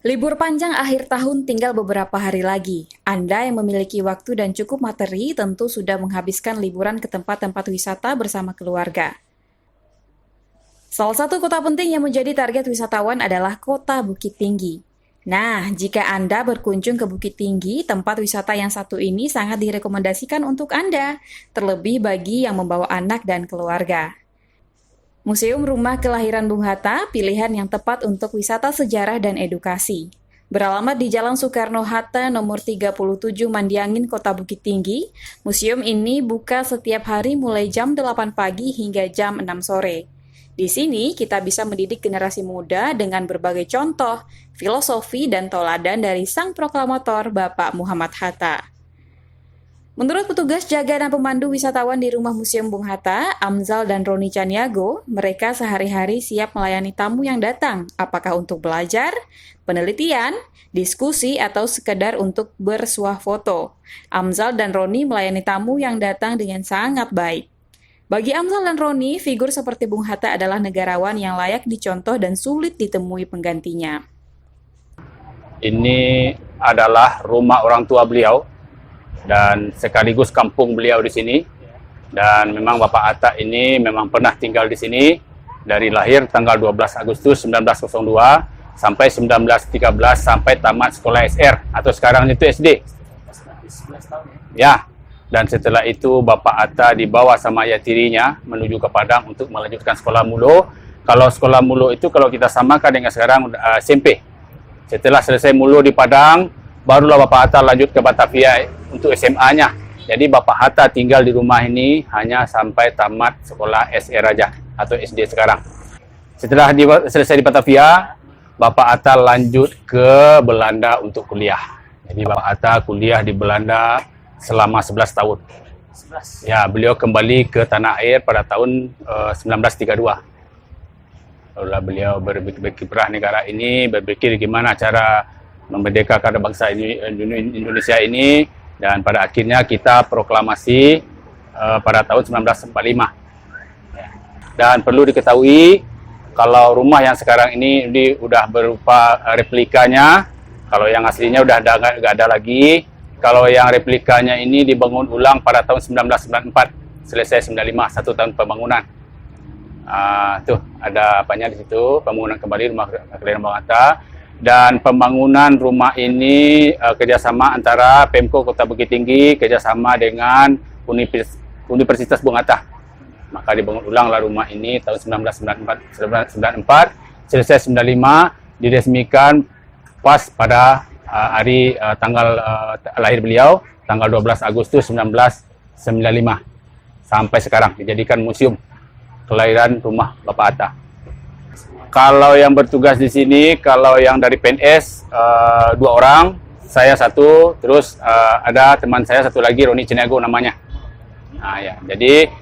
Libur panjang akhir tahun tinggal beberapa hari lagi. Anda yang memiliki waktu dan cukup materi tentu sudah menghabiskan liburan ke tempat-tempat wisata bersama keluarga. Salah satu kota penting yang menjadi target wisatawan adalah Kota Bukit Tinggi. Nah, jika Anda berkunjung ke Bukit Tinggi, tempat wisata yang satu ini sangat direkomendasikan untuk Anda, terlebih bagi yang membawa anak dan keluarga. Museum Rumah Kelahiran Bung Hatta, pilihan yang tepat untuk wisata sejarah dan edukasi. Beralamat di Jalan Soekarno-Hatta nomor 37 Mandiangin, Kota Bukit Tinggi, museum ini buka setiap hari mulai jam 8 pagi hingga jam 6 sore. Di sini kita bisa mendidik generasi muda dengan berbagai contoh, filosofi dan teladan dari sang proklamator Bapak Muhammad Hatta. Menurut petugas jaga dan pemandu wisatawan di Rumah Museum Bung Hatta, Amzal dan Roni Caniago, mereka sehari-hari siap melayani tamu yang datang, apakah untuk belajar, penelitian, diskusi, atau sekedar untuk bersuah foto. Amzal dan Roni melayani tamu yang datang dengan sangat baik. Bagi Amzal dan Roni, figur seperti Bung Hatta adalah negarawan yang layak dicontoh dan sulit ditemui penggantinya. Ini adalah rumah orang tua beliau dan sekaligus kampung beliau di sini. Dan memang Bapak Hatta ini memang pernah tinggal di sini dari lahir tanggal 12 Agustus 1902 sampai 1913 sampai tamat sekolah SR atau sekarang itu SD. Ya. Dan setelah itu Bapak Hatta dibawa sama ayah tirinya menuju ke Padang untuk melanjutkan sekolah mulu. Kalau sekolah mulu itu kalau kita samakan dengan sekarang SMP. Setelah selesai mulu di Padang, barulah Bapak Hatta lanjut ke Batavia untuk SMA-nya. Jadi Bapak Hatta tinggal di rumah ini hanya sampai tamat sekolah SR aja atau SD sekarang. Setelah selesai di Batavia, Bapak Hatta lanjut ke Belanda untuk kuliah. Jadi Bapak Hatta kuliah di Belanda selama 11 tahun. 11. Ya, beliau kembali ke tanah air pada tahun 1932. Lalu beliau berkiprah negara ini, berpikir gimana cara memerdekakan bangsa Indonesia ini, dan pada akhirnya kita proklamasi pada tahun 1945. Dan perlu diketahui kalau rumah yang sekarang ini udah berupa replikanya, kalau yang aslinya udah nggak ada lagi. Kalau yang replikanya ini dibangun ulang pada tahun 1994, selesai 95, 1 tahun pembangunan. Tuh ada apanya di situ, pembangunan kembali Rumah Kelahiran Bung Hatta. Dan pembangunan rumah ini kerjasama antara Pemko Kota Bukit Tinggi kerjasama dengan Universitas Bung Hatta. Maka dibangun ulanglah rumah ini tahun 1994, selesai 95, diresmikan pas pada hari tanggal lahir beliau, tanggal 12 Agustus 1995. Sampai sekarang dijadikan museum kelahiran rumah Bapak Hatta. Kalau yang bertugas di sini, kalau yang dari PNS 2 orang, saya 1, terus ada teman saya 1 lagi, Roni Caniago namanya. Nah ya, jadi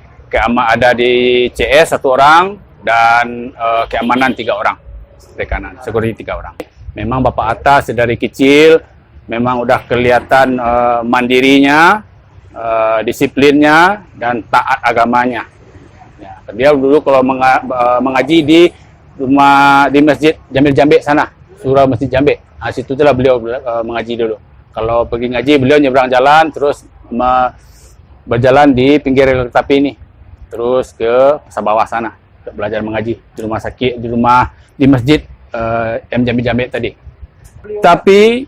ada di CS 1 orang dan keamanan 3 orang, rekanan, security 3 orang. Memang Bapak Hatta sedari kecil memang udah kelihatan mandirinya, disiplinnya dan taat agamanya. Ya, dia dulu kalau mengaji di Masjid Jamil Jambe sana, surau Masjid Jambe. Nah, situ itulah beliau mengaji dulu. Kalau pergi ngaji beliau nyebrang jalan terus berjalan di pinggir rel kereta api ini, terus ke pasar bawah sana untuk belajar mengaji di rumah sakit, di masjid Jamil Jambe tadi. Tapi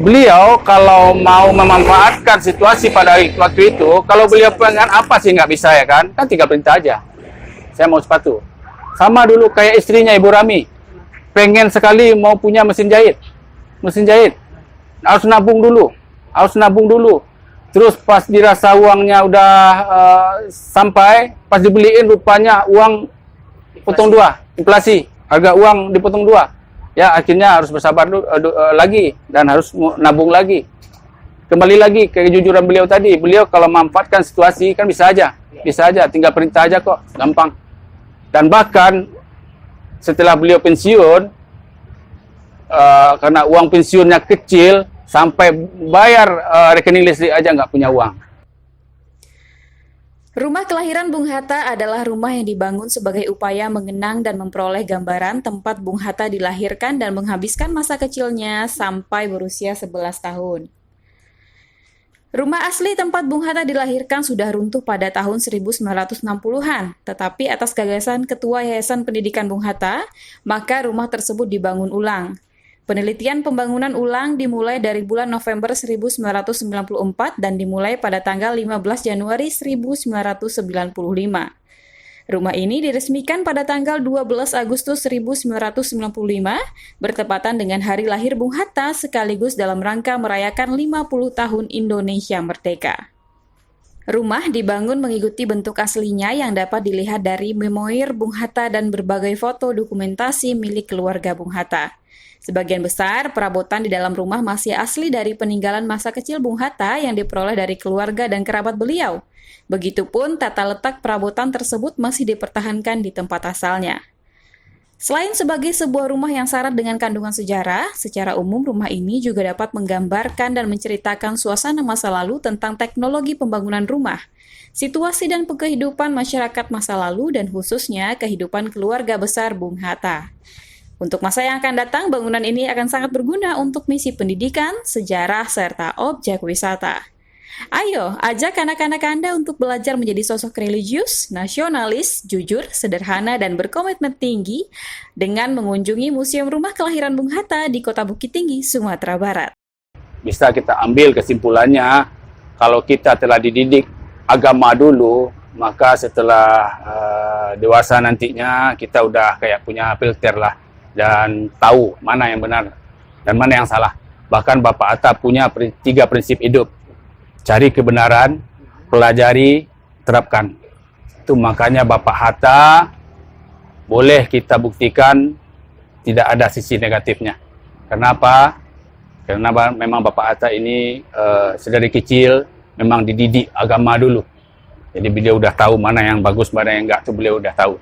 beliau kalau mau memanfaatkan situasi pada waktu itu, kalau beliau pengen apa sih nggak bisa ya kan? Kan tinggal perintah aja. Saya mau sepatu. Sama dulu kayak istrinya Ibu Rami. Pengen sekali mau punya mesin jahit. Mesin jahit. Harus nabung dulu. Terus pas dirasa uangnya udah sampai, pas dibeliin rupanya uang potong 2, inflasi. Harga uang dipotong 2. Ya akhirnya harus bersabar lagi dan harus nabung lagi. Kembali lagi ke kejujuran beliau tadi. Beliau kalau memanfaatkan situasi kan bisa aja, tinggal perintah aja kok, gampang. Dan bahkan setelah beliau pensiun, karena uang pensiunnya kecil, sampai bayar rekening listrik aja nggak punya uang. Rumah kelahiran Bung Hatta adalah rumah yang dibangun sebagai upaya mengenang dan memperoleh gambaran tempat Bung Hatta dilahirkan dan menghabiskan masa kecilnya sampai berusia 11 tahun. Rumah asli tempat Bung Hatta dilahirkan sudah runtuh pada tahun 1960-an, tetapi atas gagasan Ketua Yayasan Pendidikan Bung Hatta, maka rumah tersebut dibangun ulang. Penelitian pembangunan ulang dimulai dari bulan November 1994 dan dimulai pada tanggal 15 Januari 1995. Rumah ini diresmikan pada tanggal 12 Agustus 1995, bertepatan dengan hari lahir Bung Hatta sekaligus dalam rangka merayakan 50 tahun Indonesia Merdeka. Rumah dibangun mengikuti bentuk aslinya yang dapat dilihat dari memoir Bung Hatta dan berbagai foto dokumentasi milik keluarga Bung Hatta. Sebagian besar perabotan di dalam rumah masih asli dari peninggalan masa kecil Bung Hatta yang diperoleh dari keluarga dan kerabat beliau. Begitupun tata letak perabotan tersebut masih dipertahankan di tempat asalnya. Selain sebagai sebuah rumah yang syarat dengan kandungan sejarah, secara umum rumah ini juga dapat menggambarkan dan menceritakan suasana masa lalu tentang teknologi pembangunan rumah, situasi dan kehidupan masyarakat masa lalu dan khususnya kehidupan keluarga besar Bung Hatta. Untuk masa yang akan datang, bangunan ini akan sangat berguna untuk misi pendidikan, sejarah, serta objek wisata. Ayo, ajak anak-anak Anda untuk belajar menjadi sosok religius, nasionalis, jujur, sederhana, dan berkomitmen tinggi dengan mengunjungi Museum Rumah Kelahiran Bung Hatta di Kota Bukit Tinggi, Sumatera Barat. Bisa kita ambil kesimpulannya, kalau kita telah dididik agama dulu, maka setelah dewasa nantinya kita udah kayak punya filter lah. Dan tahu mana yang benar dan mana yang salah. Bahkan Bapak Hatta punya 3 prinsip hidup. Cari kebenaran, pelajari, terapkan. Itu makanya Bapak Hatta boleh kita buktikan tidak ada sisi negatifnya. Kenapa? Karena memang Bapak Hatta ini sedari kecil memang dididik agama dulu. Jadi beliau udah tahu mana yang bagus, mana yang enggak, itu beliau udah tahu.